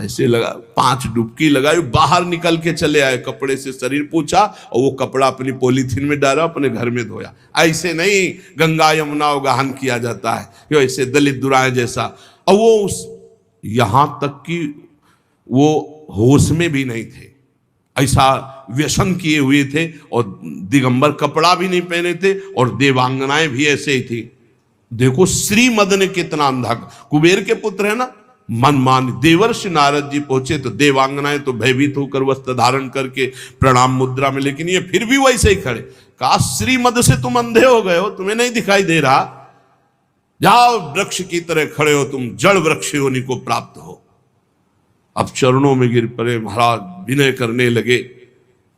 ऐसे लगा, 5 डुबकी लगाई, बाहर निकल के चले आए, कपड़े से शरीर पोंछा और वो कपड़ा अपनी पॉलीथीन में डाला, अपने घर में धोया। ऐसे नहीं गंगा यमुना गाहन किया जाता है, यो ऐसे दलित दुराए जैसा। और वो उस यहां तक कि वो होश में भी नहीं थे, ऐसा व्यसन किए हुए थे, और दिगंबर कपड़ा भी नहीं पहने थे, और देवांगनाएं भी ऐसे ही थी। देखो श्रीमद ने कितना अंधा, कुबेर के पुत्र है ना, मनमानी। देवर्षि नारद जी पहुंचे तो देवांगनाएं तो भयभीत होकर वस्त्र धारण करके प्रणाम मुद्रा में, लेकिन ये फिर भी वैसे ही खड़े। कहा श्रीमद से तुम अंधे हो गए हो, तुम्हें नहीं दिखाई दे रहा, जाओ वृक्ष की तरह खड़े हो, तुम जड़ वृक्ष योनि को प्राप्त हो। अब चरणों में गिर पड़े, महाराज विनय करने लगे।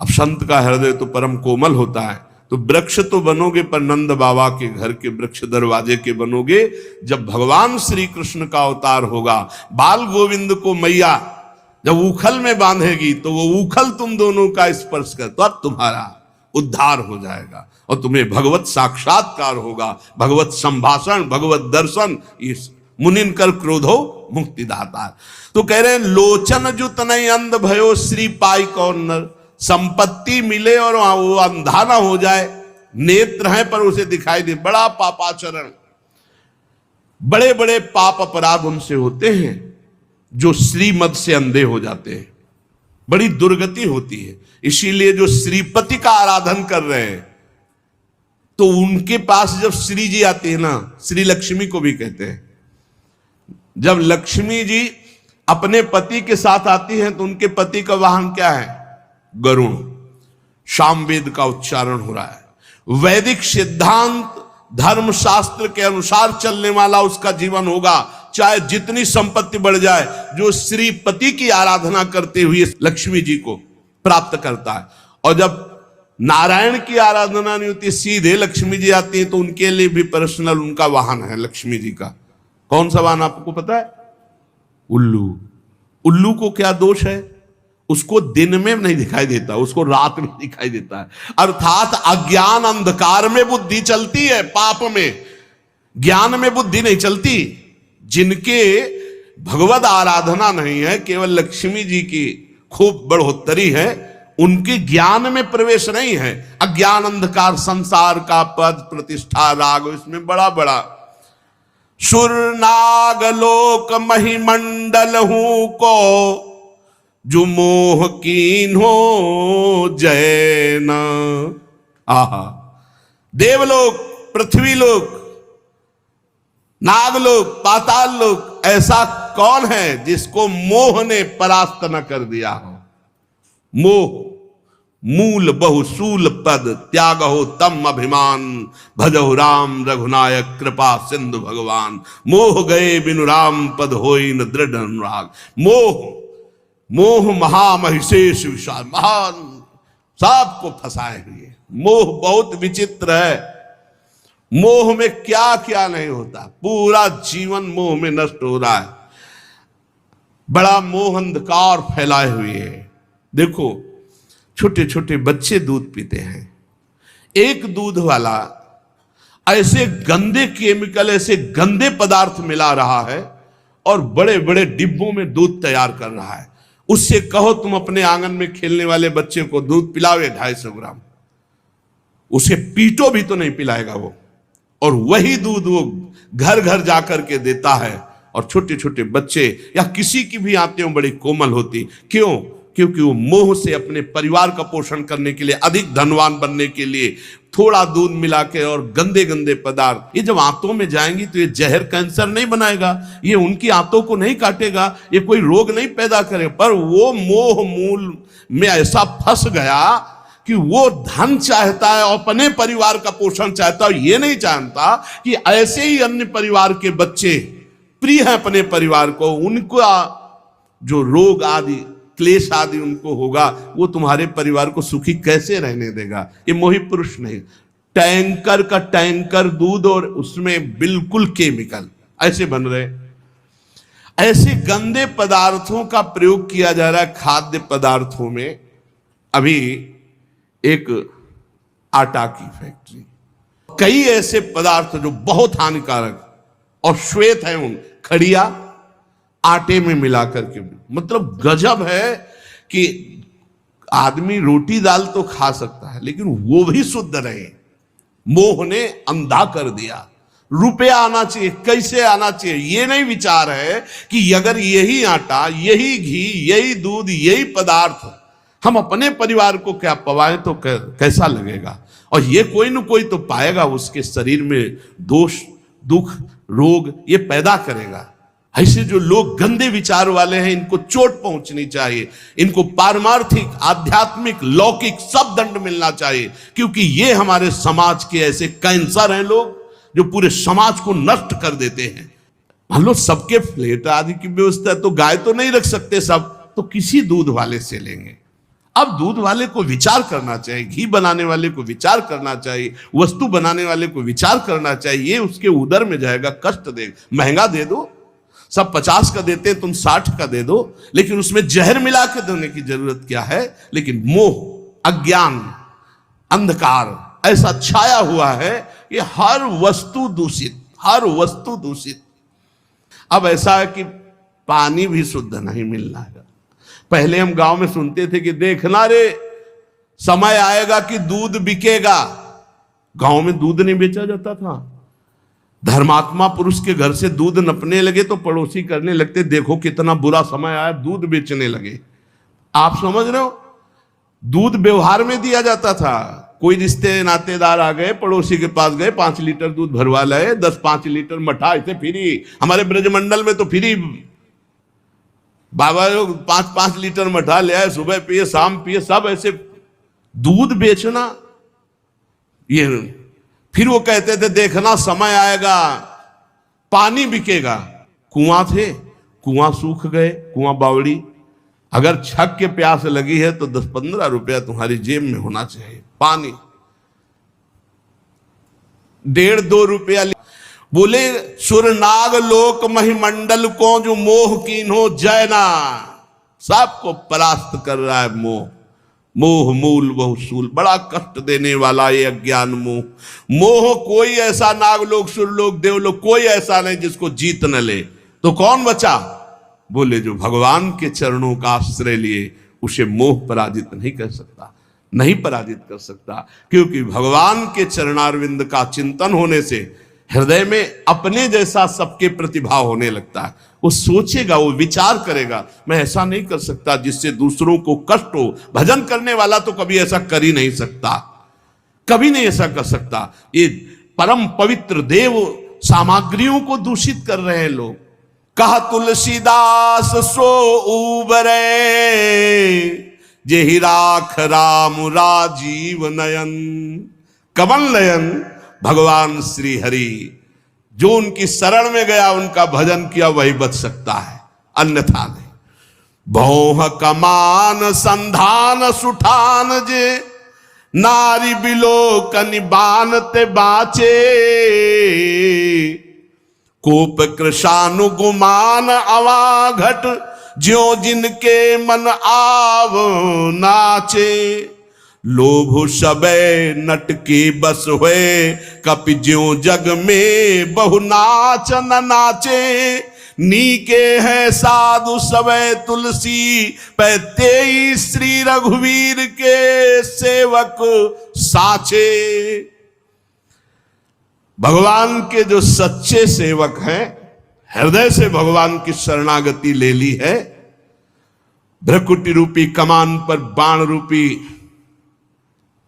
अब संत का हृदय तो परम कोमल होता है, तो वृक्ष तो बनोगे पर नंद बाबा के घर के वृक्ष दरवाजे के बनोगे। जब भगवान श्री कृष्ण का अवतार होगा, बाल गोविंद को मैया जब उखल में बांधेगी, तो वो उखल तुम दोनों का स्पर्श कर, तो अब तुम्हारा उद्धार हो जाएगा और तुम्हें भगवत साक्षात्कार होगा, भगवत संभाषण, भगवत दर्शन। इस मुनिन कर क्रोधो मुक्तिदाता। तो कह रहे हैं लोचन जो तनय अंध भयो श्री पाई कौन नर। संपत्ति मिले और वो अंधा ना हो जाए, नेत्र है पर उसे दिखाई दे, बड़ा पापाचरण, बड़े बड़े पाप अपराध उनसे होते हैं जो श्रीमद से अंधे हो जाते हैं, बड़ी दुर्गति होती है। इसीलिए जो श्रीपति का आराधन कर रहे हैं, तो उनके पास जब श्री जी आती है ना, श्री लक्ष्मी को भी कहते हैं, जब लक्ष्मी जी अपने पति के साथ आती हैं तो उनके पति का वाहन क्या है? गरुण। सामवेद का उच्चारण हो रहा है, वैदिक सिद्धांत धर्म शास्त्र के अनुसार चलने वाला उसका जीवन होगा, चाहे जितनी संपत्ति बढ़ जाए। जो श्रीपति की आराधना करते हुए लक्ष्मी जी को प्राप्त करता है। और जब नारायण की आराधना नहीं होती, सीधे लक्ष्मी जी आती है, तो उनके लिए भी पर्सनल उनका वाहन है लक्ष्मी जी का। कौन सा वाहन आपको पता है? उल्लू। उल्लू को क्या दोष है? उसको दिन में नहीं दिखाई देता, उसको रात में दिखाई देता है। अर्थात अज्ञान अंधकार में बुद्धि चलती है, पाप में, ज्ञान में बुद्धि नहीं चलती। जिनके भगवत आराधना नहीं है, केवल लक्ष्मी जी की खूब बढ़ोतरी है, उनके ज्ञान में प्रवेश नहीं है। अज्ञान अंधकार, संसार का पद प्रतिष्ठा राग, इसमें बड़ा बड़ा सुर नाग लोक महिमंडल हूं को जो मोह कीन हो जैन। आहा, देवलोक, पृथ्वीलोक, नागलोक, पाताल लोक, ऐसा कौन है जिसको मोह ने परास्त न कर दिया हो? मोह मूल बहुसूल पद त्याग हो तम अभिमान, भजहु राम रघुनायक कृपा सिंधु भगवान। मोह गए बिनु राम पद होई न दृढ़ अनुराग। मोह, मोह महामहिषेश विशाल, महान, सबको फंसाए हुए। मोह बहुत विचित्र है, मोह में क्या क्या नहीं होता, पूरा जीवन मोह में नष्ट हो रहा है। बड़ा मोह अंधकार फैलाए हुए है। देखो छोटे छोटे बच्चे दूध पीते हैं, एक दूध वाला ऐसे गंदे केमिकल, ऐसे गंदे पदार्थ मिला रहा है और बड़े बड़े डिब्बों में दूध तैयार कर रहा है। उससे कहो तुम अपने आंगन में खेलने वाले बच्चे को दूध पिलावे 250 ग्राम, उसे पीटो भी तो नहीं पिलाएगा वो। और वही दूध वो घर घर जाकर के देता है। और छोटे छोटे बच्चे या किसी की भी आंतें बड़ी कोमल होती, क्यों? क्योंकि वो मोह से अपने परिवार का पोषण करने के लिए, अधिक धनवान बनने के लिए थोड़ा दूध मिला के और गंदे गंदे पदार्थ, ये जब आंतों में जाएंगी तो ये जहर कैंसर नहीं बनाएगा, ये उनकी आंतों को नहीं काटेगा, ये कोई रोग नहीं पैदा करेगा। पर वो मोह मूल में ऐसा फंस गया कि वो धन चाहता है और अपने परिवार का पोषण चाहता है, ये नहीं जानता कि ऐसे ही अन्य परिवार के बच्चे प्रिय हैं अपने परिवार को, उनका जो रोग आदि क्लेश आदि उनको होगा, वो तुम्हारे परिवार को सुखी कैसे रहने देगा? ये मोही पुरुष नहीं। टैंकर का टैंकर दूध और उसमें बिल्कुल केमिकल ऐसे बन रहे, ऐसे गंदे पदार्थों का प्रयोग किया जा रहा है खाद्य पदार्थों में। अभी एक आटा की फैक्ट्री, कई ऐसे पदार्थ जो बहुत हानिकारक और श्वेत है, उन खड़िया, आटे में मिला करके। मतलब गजब है कि आदमी रोटी दाल तो खा सकता है लेकिन वो भी शुद्ध रहे। मोह ने अंधा कर दिया। रुपया आना चाहिए, कैसे आना चाहिए, ये नहीं विचार है कि अगर यही आटा, यही घी, यही दूध, यही पदार्थ हम अपने परिवार को क्या पवाएं तो कैसा लगेगा। और ये कोई न कोई तो पाएगा, उसके शरीर में दोष, दुख, रोग ये पैदा करेगा। ऐसे जो लोग गंदे विचार वाले हैं, इनको चोट पहुंचनी चाहिए, इनको पारमार्थिक, आध्यात्मिक, लौकिक सब दंड मिलना चाहिए, क्योंकि ये हमारे समाज के ऐसे कैंसर हैं लोग जो पूरे समाज को नष्ट कर देते हैं। हम लोग सबके फ्लैट आदि की व्यवस्था है तो गाय तो नहीं रख सकते सब, तो किसी दूध वाले से लेंगे। अब दूध वाले को विचार करना चाहिए, घी बनाने वाले को विचार करना चाहिए, वस्तु बनाने वाले को विचार करना चाहिए। ये उसके उदर में जाएगा, कष्ट देगा। महंगा दे दो, सब 50 का देते हैं, तुम 60 का दे दो, लेकिन उसमें जहर मिला के देने की जरूरत क्या है। लेकिन मोह, अज्ञान, अंधकार ऐसा छाया हुआ है कि हर वस्तु दूषित, हर वस्तु दूषित। अब ऐसा है कि पानी भी शुद्ध नहीं मिल रहा है। पहले हम गांव में सुनते थे कि देखना रे समय आएगा कि दूध बिकेगा। गांव में दूध नहीं बेचा जाता था। धर्मात्मा पुरुष के घर से दूध नपने लगे तो पड़ोसी करने लगते, देखो कितना बुरा समय आया, दूध बेचने लगे। आप समझ रहे हो, दूध व्यवहार में दिया जाता था। कोई रिश्ते नातेदार आ गए, पड़ोसी के पास गए, 5 लीटर दूध भरवा लाए, 10-5 लीटर मठा, ऐसे फ्री। हमारे ब्रजमंडल में तो फ्री बाबा लोग 5-5 लीटर मठा ले आए, सुबह पिए शाम पिए, सब ऐसे दूध बेचना। ये फिर वो कहते थे देखना समय आएगा पानी बिकेगा। कुआं थे, कुआं सूख गए, कुआं बावड़ी। अगर छक के प्यास लगी है तो 10-15 रुपया तुम्हारी जेब में होना चाहिए। पानी 1.5-2 रुपया। बोले सुरनाग लोक महिमंडल को जो मोह कीन्हो जयना। सबको परास्त कर रहा है मोह। मोह मूल बहुसूल, बड़ा कष्ट देने वाला ये अज्ञान मोह। मोह कोई ऐसा नागलोक, सुरलोक, देवलोक कोई ऐसा नहीं जिसको जीत न ले। तो कौन बचा? बोले जो भगवान के चरणों का आश्रय लिए, उसे मोह पराजित नहीं कर सकता, नहीं पराजित कर सकता। क्योंकि भगवान के चरणारविंद का चिंतन होने से हृदय में अपने जैसा सबके प्रतिभाव होने लगता है। वो सोचेगा, वो विचार करेगा, मैं ऐसा नहीं कर सकता जिससे दूसरों को कष्ट हो। भजन करने वाला तो कभी ऐसा कर ही नहीं सकता, कभी नहीं ऐसा कर सकता। ये परम पवित्र देव सामग्रियों को दूषित कर रहे हैं लोग। कहा तुलसीदास सो उबरे, जेहि राख राम राजीव नयन। कमल नयन भगवान श्री हरि, जो उनकी शरण में गया, उनका भजन किया, वही बच सकता है, अन्यथा नहीं। भौह कमान संधान सुठान जे, नारी बिलोकनि बानते बाचे। कोप कृशानुगुमान अवाघट, ज्यों जिनके मन आव नाचे। लोभ सबे नट की बस हुए, कपि ज्यों जग में बहु नाच न नाचे। नीके है साधु सबे तुलसी, पैते श्री रघुवीर के सेवक साचे। भगवान के जो सच्चे सेवक हैं, हृदय से भगवान की शरणागति ले ली है, भ्रकुटी रूपी कमान पर बाण रूपी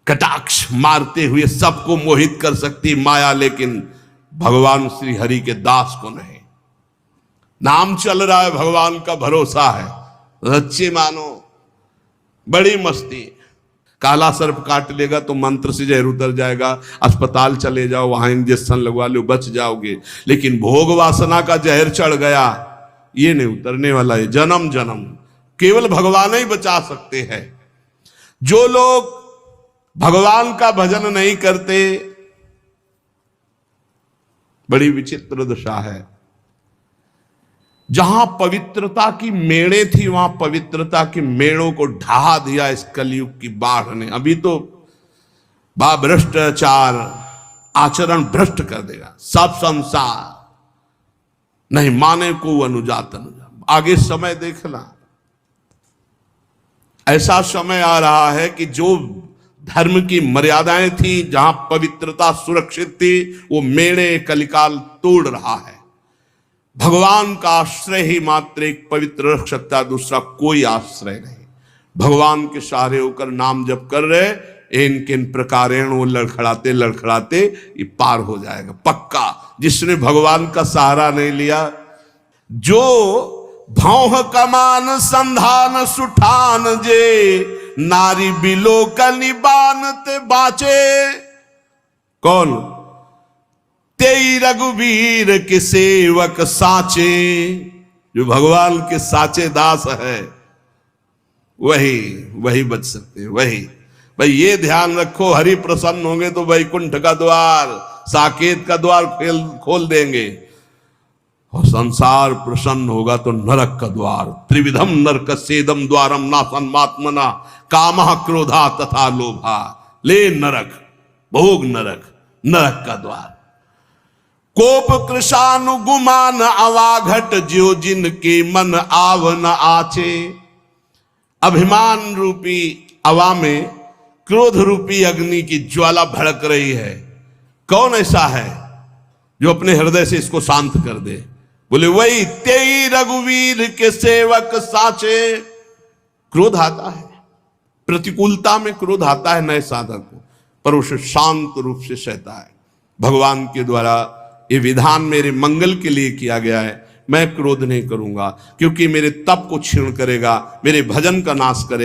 कटाक्ष मारते हुए सबको मोहित कर सकती माया, लेकिन भगवान श्री हरि के दास को नहीं। नाम चल रहा है, भगवान का भरोसा है, सच्चे मानो, बड़ी मस्ती। काला सर्प काट लेगा तो मंत्र से जहर उतर जाएगा, अस्पताल चले जाओ, वहां इंजेक्शन लगवा लो, बच जाओगे। लेकिन भोग वासना का जहर चढ़ गया, ये नहीं उतरने वाला है। जन्म जन्म केवल भगवान ही बचा सकते हैं। जो लोग भगवान का भजन नहीं करते, बड़ी विचित्र दशा है। जहां पवित्रता की मेड़े थी, वहां पवित्रता की मेड़ों को ढहा दिया इस कलयुग की बाढ़ ने। अभी तो भ्रष्टाचार, आचरण भ्रष्ट कर देगा सब संसार। नहीं माने को अनुजात अनुजा, आगे समय देखना, ऐसा समय आ रहा है कि जो धर्म की मर्यादाएं थी, जहां पवित्रता सुरक्षित थी, वो मेणे कलिकाल तोड़ रहा है। भगवान का आश्रय ही मात्र एक पवित्र रख सकता है, दूसरा कोई आश्रय नहीं। भगवान के सहारे होकर नाम जप कर रहे, इन किन प्रकारेण वो लड़खड़ाते लड़खड़ाते ये पार हो जाएगा पक्का। जिसने भगवान का सहारा नहीं लिया, जो भौह कमान संधान सुठान जे, नारी बिलो कनिबान ते बाचे। कौन? तेई रघुवीर के सेवक साचे, जो भगवान के साचे दास है वही बच सकते हैं। वही भाई ये ध्यान रखो, हरि प्रसन्न होंगे तो वैकुंठ का द्वार, साकेत का द्वार खोल देंगे, और संसार प्रसन्न होगा तो नरक का द्वार। त्रिविधम नरक सेदम द्वारम नासन्मात्मना कामः क्रोधा तथा लोभा। ले नरक, भोग नरक, नरक का द्वार। कोप कृशानुगुमान अवाघट, ज्यो जिनके मन आव न आचे। अभिमान रूपी अवा में क्रोध रूपी अग्नि की ज्वाला भड़क रही है। कौन ऐसा है जो अपने हृदय से इसको शांत कर दे? बोले वही तेई रघुवीर के सेवक साचे। क्रोध आता है, प्रतिकूलता में क्रोध आता है नए साधक को, पर उसे शांत रूप से सहता है। भगवान के द्वारा ये विधान मेरे मंगल के लिए किया गया है। मैं क्रोध नहीं करूंगा, क्योंकि मेरे तप को क्षीण करेगा, मेरे भजन का नाश करेगा।